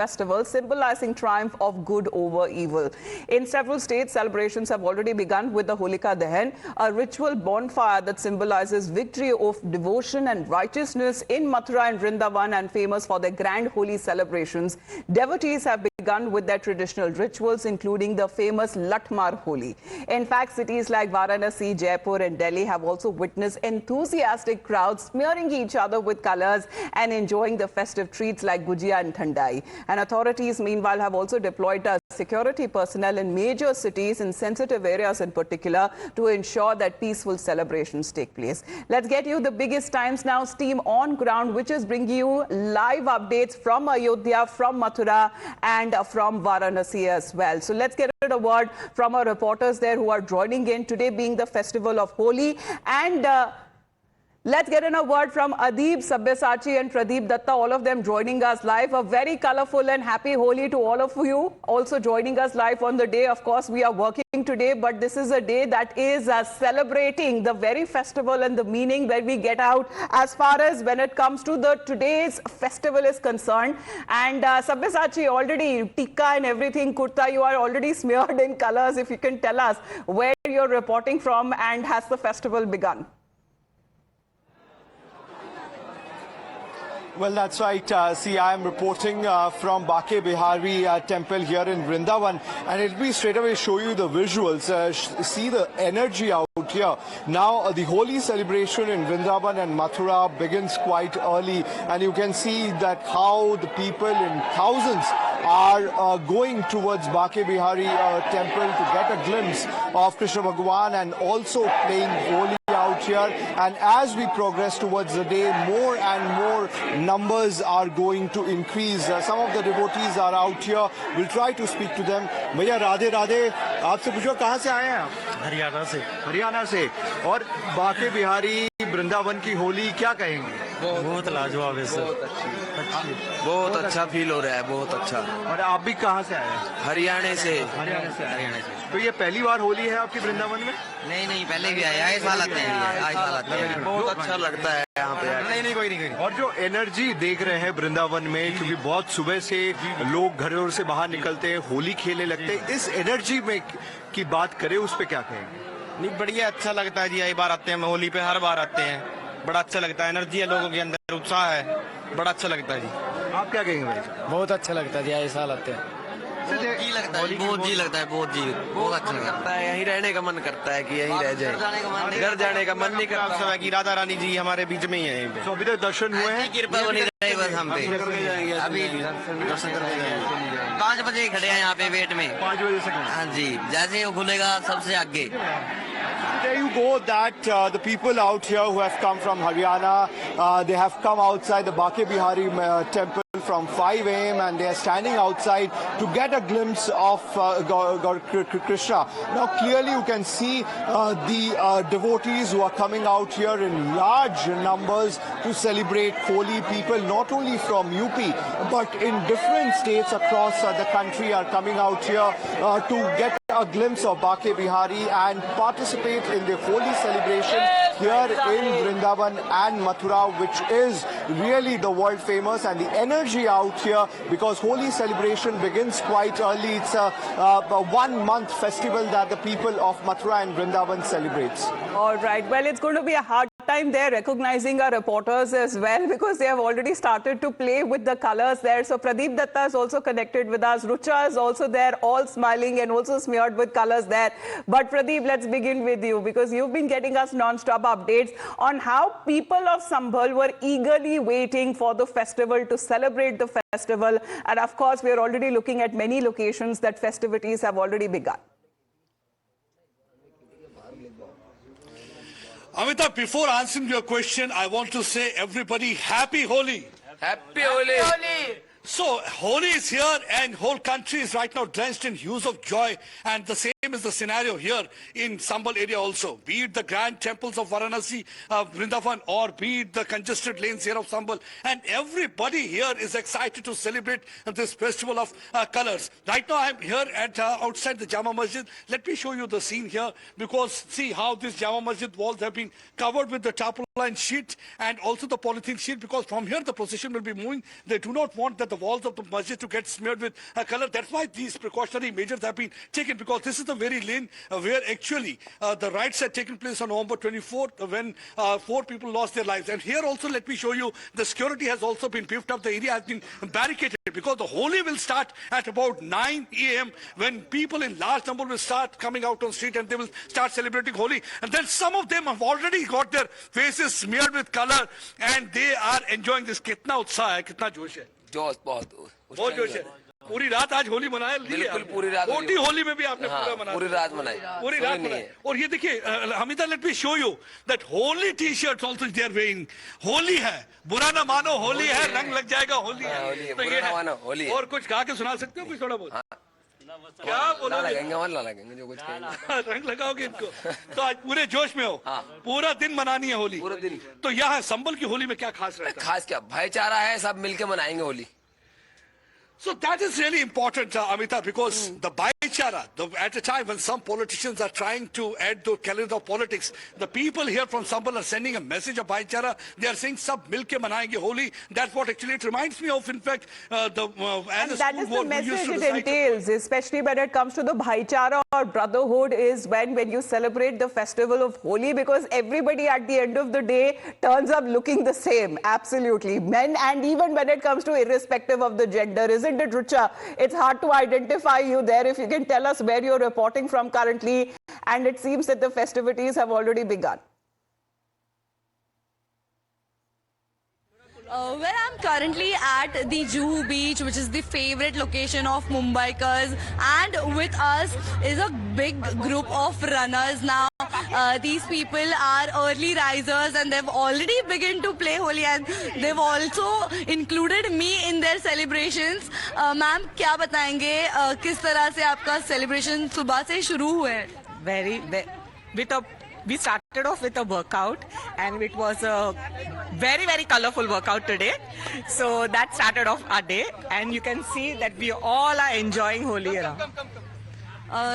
festival symbolizing triumph of good over evil. In several states, celebrations have already begun with the Holika Dahan, a ritual bonfire that symbolizes victory of devotion and righteousness in Mathura and Vrindavan, and famous for their grand Holi celebrations. Devotees have begun with their traditional rituals, including the famous Latmar Holi. In fact, cities like Varanasi, Jaipur and Delhi have also witnessed enthusiastic crowds smearing each other with colors and enjoying the festive treats like gujia and thandai. And authorities, meanwhile, have also deployed security personnel in major cities in sensitive areas in particular to ensure that peaceful celebrations take place. Let's get you the biggest Times Now team on ground, which is bringing you live updates from Ayodhya, from Mathura and from Varanasi as well. So let's get a word from our reporters there who are joining in today, being the festival of Holi. And let's get in a word from Adeeb, Sabyasachi and Pradeep Datta, all of them joining us live. A very colorful and happy Holi to all of you. Also joining us live on the day, of course, we are working today, but this is a day that is celebrating the very festival and the meaning where we get out as far as when it comes to the today's festival is concerned. And Sabyasachi, already tikka and everything, kurta, you are already smeared in colors. If you can tell us where you're reporting from and has the festival begun? Well, that's right. See, I am reporting from Bake Bihari temple here in Vrindavan, and it'll be straight away show you the visuals. See the energy out here. Now, the Holi celebration in Vrindavan and Mathura begins quite early, and you can see that how the people in thousands are going towards Bake Bihari temple to get a glimpse of Krishna Bhagwan and also playing Holi out here. And as we progress towards the day, more and more numbers are going to increase. Some of the devotees are out here. We'll try to speak to them. भैया राधे राधे, आपसे पूछो कहाँ से आए हैं आप? हरियाणा से। और बाके बिहारी वृंदावन की होली क्या कहेंगे? बहुत लाजवाब है सर। बहुत अच्छा फील हो रहा है, बहुत अच्छा। और आप भी कहाँ से आए हैं? हरियाणा से। तो ये पहली बार होली है आपकी वृंदावन में? नहीं पहले भी आए साल आते हैं। बहुत अच्छा लगता है यहाँ पे। नहीं कोई नहीं। और जो एनर्जी देख रहे हैं वृंदावन में, क्योंकि बहुत सुबह से लोग घरों से बाहर निकलते हैं, होली खेलने लगते हैं, इस एनर्जी में की बात करें, उस पे क्या कहेंगे? नहीं बढ़िया, अच्छा लगता है जी। यही बार आते हैं, होली पे हर बार आते हैं, बड़ा अच्छा लगता है। एनर्जी है लोगों के अंदर, उत्साह है, बड़ा अच्छा लगता है जी। आप क्या कहेंगे भाई? बहुत अच्छा लगता है जी, यही साल आते हैं। बहुत जी लगता है, बहुत अच्छा लगता है। यहीं रहने का मन करता है कि यहीं रह जाए, घर जाने का मन नहीं करता। समय की राधा रानी जी हमारे बीच में ही है। तो अभी तक दर्शन हुए हैं? कृपा बनी रहे बस हम पे। अभी दर्शन करके जाएंगे। 5 बजे खड़े हैं यहाँ पे वेट में। 5 बजे से? हाँ जी, जैसे ही खुलेगा सबसे आगे। There you go, that the people out here who have come from Haryana, they have come outside the Bake Bihari temple from 5 a.m. and they are standing outside to get a glimpse of Krishna. Now clearly you can see the devotees who are coming out here in large numbers to celebrate Holi. People not only from UP but in different states across the country are coming out here to get a glimpse of Bake Bihari and participate in the Holi celebration here in Vrindavan and Mathura, which is really the world famous. And the energy out here, because Holi celebration begins quite early. It's a 1-month festival that the people of Mathura and Vrindavan celebrates. All right. Well, it's going to be a hard time there recognizing our reporters as well, because they have already started to play with the colors there. So Pradeep Datta is also connected with us. Rucha is also there, all smiling and also smeared with colors there. But Pradeep, let's begin with you, because you've been getting us non-stop updates on how people of Sambhal were eagerly waiting for the festival, to celebrate the festival. And of course, we are already looking at many locations that festivities have already begun. Amita, before answering your question, I want to say everybody happy Holi. Happy Holi. So Holi is here and whole country is right now drenched in hues of joy, and the same is the scenario here in Sambal area also. Be it the grand temples of Varanasi, Vrindavan, or be it the congested lanes here of Sambal, and everybody here is excited to celebrate this festival of colors. Right now I'm here at outside the Jama Masjid. Let me show you the scene here, because see how this Jama Masjid walls have been covered with the tarpaulin tarpaulin sheet and also the polythene sheet, because from here the procession will be moving. They do not want that the walls of the masjid to get smeared with color. That's why these precautionary measures have been taken, because this is the very lane where actually the riots had taken place on November 24th when 4 people lost their lives. And here also, let me show you, the security has also been beefed up. The area has been barricaded because the Holi will start at about 9 a.m. when people in large number will start coming out on street and they will start celebrating Holi. And then some of them have already got their faces smeared with color and they are enjoying this. कितना उत्साह है, कितना जोश है, जोश बहुत जोश है. पूरी रात आज होली मनाया, बिल्कुल पूरी रात छोटी होली में भी आपने पूरा मनाया, पूरी रात मनाई, पूरी रात मनाई. और ये देखिए Hamita, let me show you that Holi T-shirts also they are wearing. Holi है, बुरा ना मानो होली है, रंग लग जाएगा होली है, तो ये है. और कुछ गा के सुना सकते हो कुछ थोड़ा बहुत? क्या बोलोगे? लगेंगे जो कुछ रंग लगाओगे इनको. तो आज पूरे जोश में हो, पूरा दिन मनानी है होली, पूरा दिन. तो यहाँ संबल की होली में क्या खास रहता है? खास क्या, भाईचारा है, सब मिलके मनाएंगे Holi. So that is really important, Amita, because the bhaichara, at a time when some politicians are trying to add the calendar of politics, the people here from Sambal are sending a message of bhaichara. They are saying, "Sab milke manayenge Holi." That's what actually it reminds me of. In fact, and that is the message it entails, especially when it comes to the bhaichara or brotherhood, is when you celebrate the festival of Holi, because everybody at the end of the day turns up looking the same. Absolutely, men, and even when it comes to irrespective of the gender, isn't it, Rucha? It's hard to identify you there. If you can tell us where you're reporting from currently, and it seems that the festivities have already begun. Where I'm currently at the Juhu Beach, which is the favorite location of Mumbaikars, and with us is a big group of runners now. These people are early risers and they've already begun to play Holi, and they've also included me in their celebrations. Ma'am, क्या बताएंगे किस तरह से आपका celebration सुबह से शुरू हुआ है? We started off with a workout, and it was a very, very colorful workout today. So that started off our day, and you can see that we all are enjoying Holi around.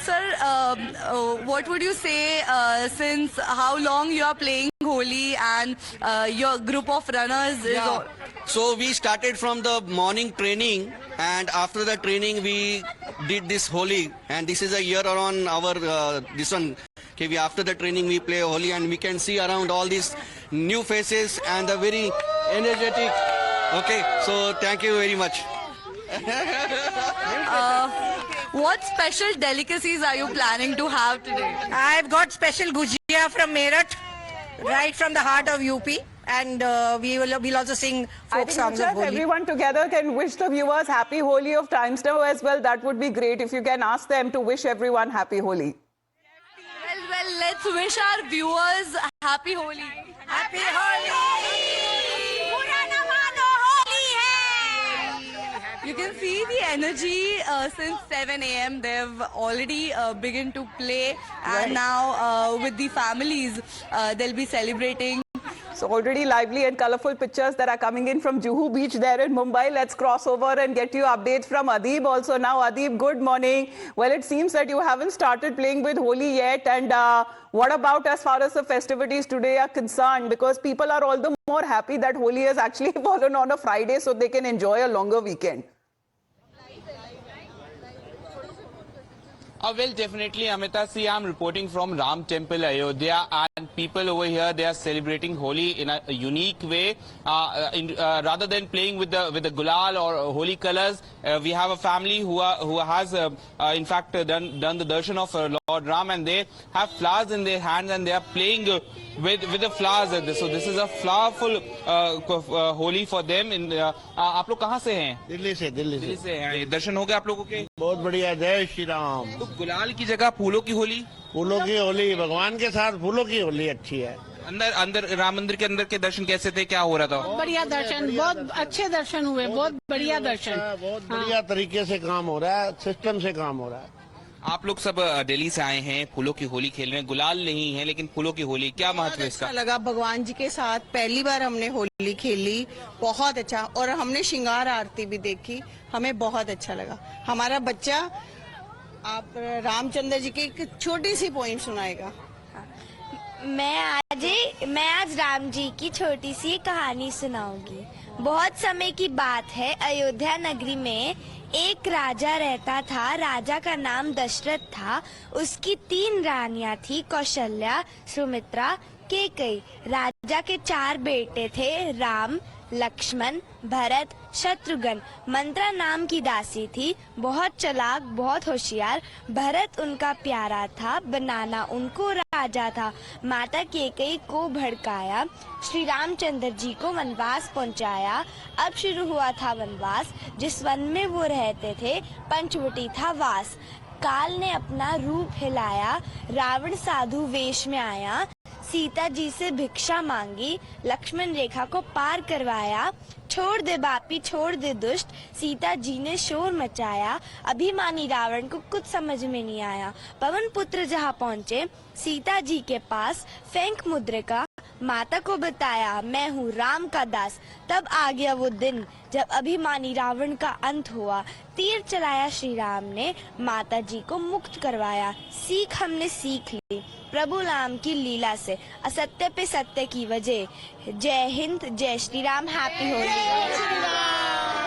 Sir, what would you say, since how long you are playing Holi and your group of runners is... So we started from the morning training, and after the training we did this Holi, and this is a year around our this one. Okay, after the training we play Holi, and we can see around all these new faces and the very energetic. Okay, so thank you very much. What special delicacies are you planning to have today? I've got special gujia from Meerut, right from the heart of UP. And we'll also sing folk songs of If Holi. everyone together can wish the viewers happy Holi of Times Now as well, that would be great. If you can ask them to wish everyone happy Holi. Well, let's wish our viewers happy Holi. Happy Holi! Purana mano Holi hai! You can see the energy since 7 a.m. They've already begun to play, and now with the families, they'll be celebrating. So already lively and colorful pictures that are coming in from Juhu Beach there in Mumbai. Let's cross over and get you updates from Adib also now. Adib, good morning. Well, it seems that you haven't started playing with Holi yet. And what about as far as the festivities today are concerned? Because people are all the more happy that Holi has actually fallen on a Friday so they can enjoy a longer weekend. Well, definitely, Amita. See, I'm reporting from Ram Temple, Ayodhya, and people over here, they are celebrating Holi in a unique way. Rather than playing with the gulal or holy colors, we have a family who has, in fact, done the darshan of Lord Ram, and they have flowers in their hands, and they are playing with the flowers. So this is a flowerful Holi for them. आप लोग कहाँ से हैं? दिल्ली से हैं। दर्शन हो गए आप लोगों के? बहुत बढ़िया, जय श्री राम। तो गुलाल की जगह फूलों की होली? फूलों की होली, भगवान के साथ फूलों की होली अच्छी है। अंदर राम मंदिर के अंदर के दर्शन कैसे थे, क्या हो रहा था? बढ़िया दर्शन, बहुत अच्छे दर्शन हुए, बहुत बढ़िया दर्शन। बहुत बढ़िया तरीके से काम हो रहा है, सिस्टम से काम हो रहा है। आप लोग सब दिल्ली से आए हैं, फूलों की होली खेल रहे हैं, गुलाल नहीं है लेकिन फूलों की होली, क्या महत्व है इसका? अच्छा लगा, भगवान जी के साथ पहली बार हमने होली खेली, बहुत अच्छा, और हमने श्रृंगार आरती भी देखी, हमें बहुत अच्छा लगा। हमारा बच्चा आप रामचंद्र जी की एक छोटी सी पोइम सुनाएगा। मैं आज राम जी की छोटी सी कहानी सुनाऊंगी। बहुत समय की बात है, अयोध्या नगरी में एक राजा रहता था। राजा का नाम दशरथ था। उसकी 3 रानियां थी, कौशल्या, सुमित्रा, कैकेयी। राजा के 4 बेटे थे, राम, लक्ष्मण, भरत, शत्रुघ्न। मंत्रा नाम की दासी थी, बहुत चालाक, बहुत होशियार। भरत उनका प्यारा था, बनाना उनको राजा था। माता कैकेयी को भड़काया, श्री रामचंद्र जी को वनवास पहुंचाया। अब शुरू हुआ था वनवास। जिस वन में वो रहते थे, पंचवटी था वास। काल ने अपना रूप हिलाया, रावण साधु वेश में आया। सीता जी से भिक्षा मांगी, लक्ष्मण रेखा को पार करवाया। छोड़ दे बापी, छोड़ दे दुष्ट, सीता जी ने शोर मचाया। अभिमानी रावण को कुछ समझ में नहीं आया। पवन पुत्र जहाँ पहुँचे, सीता जी के पास फेंक मुद्रिका, माता को बताया मैं हूँ राम का दास। तब आ गया वो दिन जब अभिमानी रावण का अंत हुआ। तीर चलाया श्री राम ने, माता जी को मुक्त करवाया। सीख हमने सीख ली प्रभु राम की लीला से, असत्य पे सत्य की वजह। जय हिंद, जय Shri Ram, happy Holi.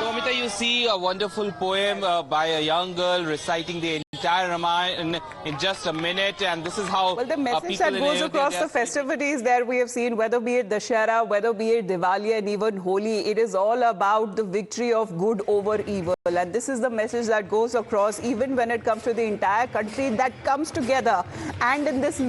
So, Amita, you see a wonderful poem by a young girl reciting the entire Ramayana in just a minute, and this is how Well, the message people that in goes Ayodhya, across they the are festivities there we have seen, whether be it Dashera, whether be it Diwali and even Holi, it is all about the victory of good over evil. And this is the message that goes across even when it comes to the entire country that comes together. And in this